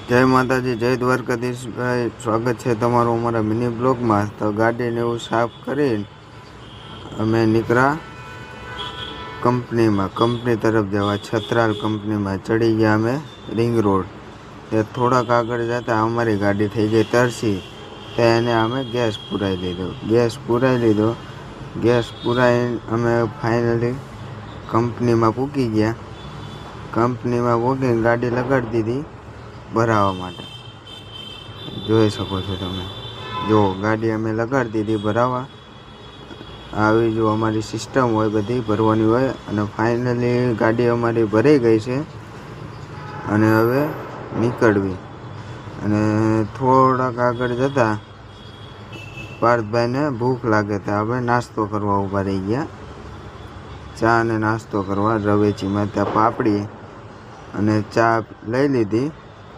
જય માતાજી, જય દ્વારકાધીશ ભાઈ, સ્વાગત છે તમારું અમારા મિની બ્લોગમાં। તો ગાડીને એવું સાફ કરીને અમે નીકળ્યા કંપની તરફ જવા। છત્રાલ કંપનીમાં ચડી ગયા અમે રિંગ રોડ। તે થોડાક આગળ જતાં અમારી ગાડી થઈ ગઈ તરસી, તો એને અમે ગેસ પુરાવી લીધો। ગેસ પુરાવીને અમે ફાઇનલી કંપનીમાં પૂકી ગયા। કંપનીમાં પૂકીને ગાડી લગાડી દીધી ભરાવા માટે। જોઈ શકો છો તમે, જો ગાડી અમે લગાડી દીધી ભરાવા। આવી જો અમારી સિસ્ટમ હોય, બધી ભરવાની હોય। અને ફાઇનલી ગાડી અમારી ભરાઈ ગઈ છે અને હવે નીકળવી। અને થોડાક આગળ જતાં પાર્થભાઈને ભૂખ લાગે તો આપણે નાસ્તો કરવા ઊભા રહી ગયા। ચા અને નાસ્તો કરવા રવેચીમાં ત્યાં પાપડી અને ચા લઈ લીધી।